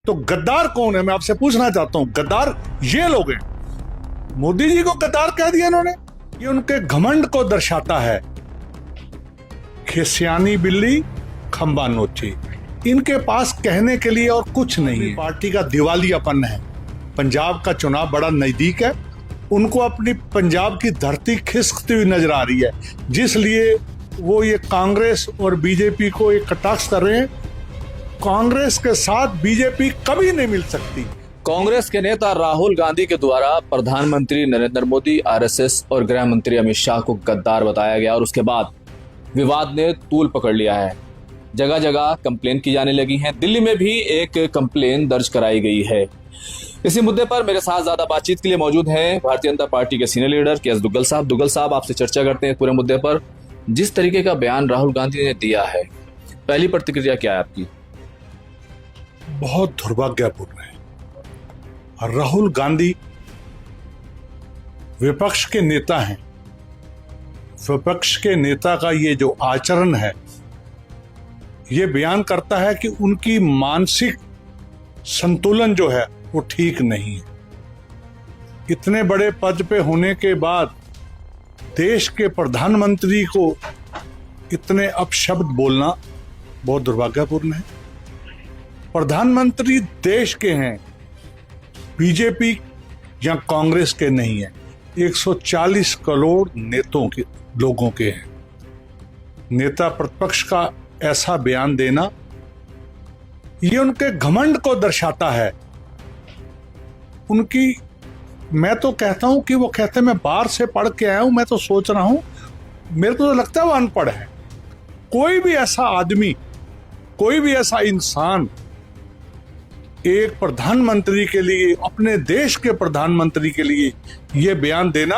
तो गद्दार कौन है, मैं आपसे पूछना चाहता हूं। गद्दार ये लोग हैं। मोदी जी को गद्दार कह दिया इन्होंने। ये उनके घमंड को दर्शाता है। खिसियानी बिल्ली खंबा नोची, इनके पास कहने के लिए और कुछ नहीं है। पार्टी का दिवालियापन है। पंजाब का चुनाव बड़ा नजदीक है। उनको अपनी पंजाब की धरती खिसकती हुई नजर आ रही है, जिसलिए वो ये कांग्रेस और बीजेपी को एक कटाक्ष कर रहे हैं। कांग्रेस के साथ बीजेपी कभी नहीं मिल सकती। कांग्रेस के नेता राहुल गांधी के द्वारा प्रधानमंत्री नरेंद्र मोदी, आरएसएस और गृह मंत्री अमित शाह को गद्दार बताया गया और उसके बाद विवाद ने तूल पकड़ लिया है। जगह जगह कंप्लेन की जाने लगी हैं। दिल्ली में भी एक कंप्लेन दर्ज कराई गई है। इसी मुद्दे पर मेरे साथ ज्यादा बातचीत के लिए मौजूद हैं भारतीय जनता पार्टी के सीनियर लीडर के एस दुग्गल साहब। दुग्गल साहब, आपसे चर्चा करते हैं पूरे मुद्दे पर। जिस तरीके का बयान राहुल गांधी ने दिया है, पहली प्रतिक्रिया क्या है आपकी? बहुत दुर्भाग्यपूर्ण है। राहुल गांधी विपक्ष के नेता हैं। विपक्ष के नेता का ये जो आचरण है, ये बयान करता है कि उनकी मानसिक संतुलन जो है वो ठीक नहीं है। इतने बड़े पद पे होने के बाद देश के प्रधानमंत्री को इतने अपशब्द बोलना बहुत दुर्भाग्यपूर्ण है। प्रधानमंत्री देश के हैं, बीजेपी या कांग्रेस के नहीं है। 140 करोड़ लोगों के हैं। नेता प्रतिपक्ष का ऐसा बयान देना, ये उनके घमंड को दर्शाता है। उनकी, मैं तो कहता हूं कि वो कहते हैं मैं बाहर से पढ़ के आया हूं। मैं तो सोच रहा हूं, मेरे को तो लगता है वो अनपढ़ है। कोई भी ऐसा आदमी, कोई भी ऐसा इंसान एक प्रधानमंत्री के लिए, अपने देश के प्रधानमंत्री के लिए यह बयान देना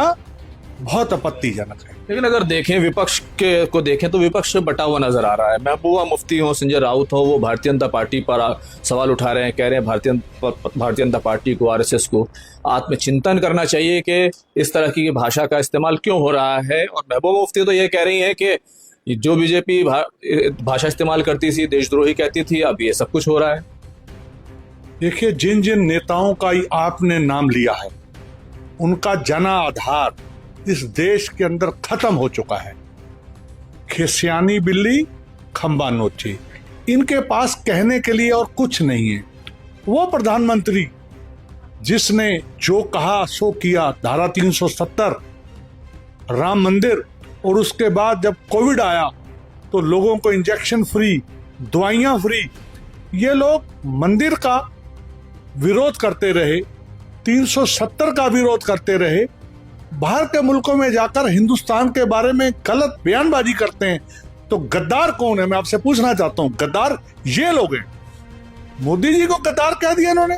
बहुत आपत्तिजनक है। लेकिन अगर देखें, विपक्ष को देखें तो विपक्ष बटा हुआ नजर आ रहा है। महबूबा मुफ्ती हो, संजय राउत हो, वो भारतीय जनता पार्टी पर सवाल उठा रहे हैं। कह रहे हैं भारतीय जनता पार्टी को, आरएसएस को आत्मचिंतन करना चाहिए कि इस तरह की भाषा का इस्तेमाल क्यों हो रहा है। और महबूबा मुफ्ती तो ये कह रही है कि जो बीजेपी भाषा इस्तेमाल करती थी, देशद्रोही कहती थी, अब ये सब कुछ हो रहा है। देखिए, जिन जिन नेताओं का ही आपने नाम लिया है, उनका जनाधार इस देश के अंदर खत्म हो चुका है। खिसियानी बिल्ली खंबा नोची, इनके पास कहने के लिए और कुछ नहीं है। वो प्रधानमंत्री जिसने जो कहा सो किया, धारा 370, राम मंदिर, और उसके बाद जब कोविड आया तो लोगों को इंजेक्शन फ्री, दवाइयां फ्री। ये लोग मंदिर का विरोध करते रहे, 370 का विरोध करते रहे, बाहर के मुल्कों में जाकर हिंदुस्तान के बारे में गलत बयानबाजी करते हैं। तो गद्दार कौन है, मैं आपसे पूछना चाहता हूं। गद्दार ये लोग हैं। मोदी जी को गद्दार कह दिया इन्होंने।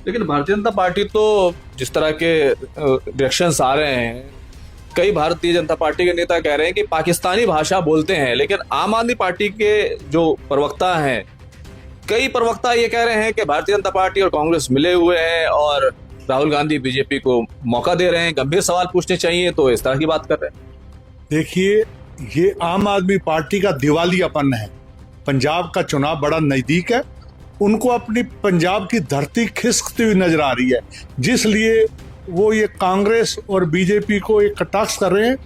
लेकिन भारतीय जनता पार्टी तो जिस तरह के रिएक्शंस आ रहे हैं, कई भारतीय जनता पार्टी के नेता कह रहे हैं कि पाकिस्तानी भाषा बोलते हैं। लेकिन आम आदमी पार्टी के जो प्रवक्ता हैं, कई प्रवक्ता ये कह रहे हैं कि भारतीय जनता पार्टी और कांग्रेस मिले हुए हैं और राहुल गांधी बीजेपी को मौका दे रहे हैं, गंभीर सवाल पूछने चाहिए, तो इस तरह की बात कर रहे हैं। देखिए, ये आम आदमी पार्टी का दिवालियापन है। पंजाब का चुनाव बड़ा नजदीक है। उनको अपनी पंजाब की धरती खिसकती हुई नजर आ रही है, जिसलिए वो ये कांग्रेस और बीजेपी को एक कटाक्ष कर रहे हैं।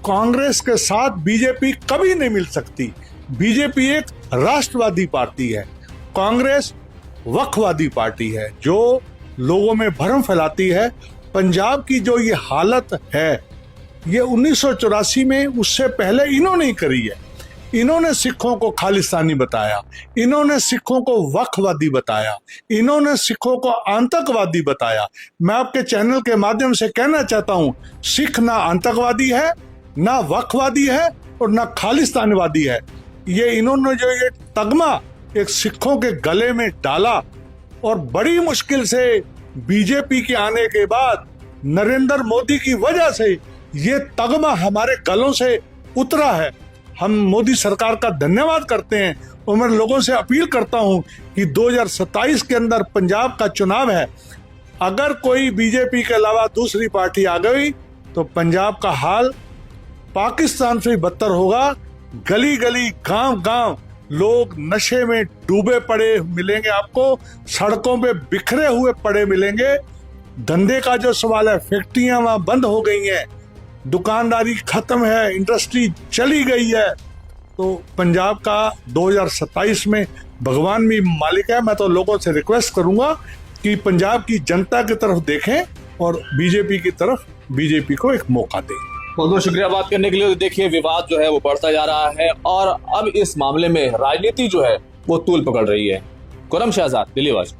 कांग्रेस के साथ बीजेपी कभी नहीं मिल सकती। बीजेपी एक राष्ट्रवादी पार्टी है, कांग्रेस वक्फवादी पार्टी है, जो लोगों में भ्रम फैलाती है। पंजाब की जो ये हालत है, ये 1984 में, उससे पहले इन्होंने ही करी है। इन्होंने सिखों को खालिस्तानी बताया, इन्होंने सिखों को वक्फवादी बताया, इन्होंने सिखों को आतंकवादी बताया। मैं आपके चैनल के माध्यम से कहना चाहता हूं, सिख ना आतंकवादी है, ना वक्फवादी है और ना खालिस्तानवादी है। ये इन्होंने जो ये तगमा एक सिखों के गले में डाला, और बड़ी मुश्किल से बीजेपी के आने के बाद नरेंद्र मोदी की वजह से ये तगमा हमारे गलों से उतरा है। हम मोदी सरकार का धन्यवाद करते हैं और मैं लोगों से अपील करता हूं कि 2027 के अंदर पंजाब का चुनाव है। अगर कोई बीजेपी के अलावा दूसरी पार्टी आ गई तो पंजाब का हाल पाकिस्तान से भी बदतर होगा। गली गली, गांव गांव लोग नशे में डूबे पड़े मिलेंगे आपको, सड़कों पे बिखरे हुए पड़े मिलेंगे। धंधे का जो सवाल है, फैक्ट्रियां वहां बंद हो गई हैं, दुकानदारी खत्म है, इंडस्ट्री चली गई है। तो पंजाब का 2027 में भगवान भी मालिक है। मैं तो लोगों से रिक्वेस्ट करूंगा कि पंजाब की जनता की तरफ देखें और बीजेपी की तरफ, बीजेपी को एक मौका दें। बहुत बहुत शुक्रिया बात करने के लिए। देखिए, विवाद जो है वो बढ़ता जा रहा है और अब इस मामले में राजनीति जो है वो तूल पकड़ रही है। खुर्रम शहजाद, दिल्ली वाच।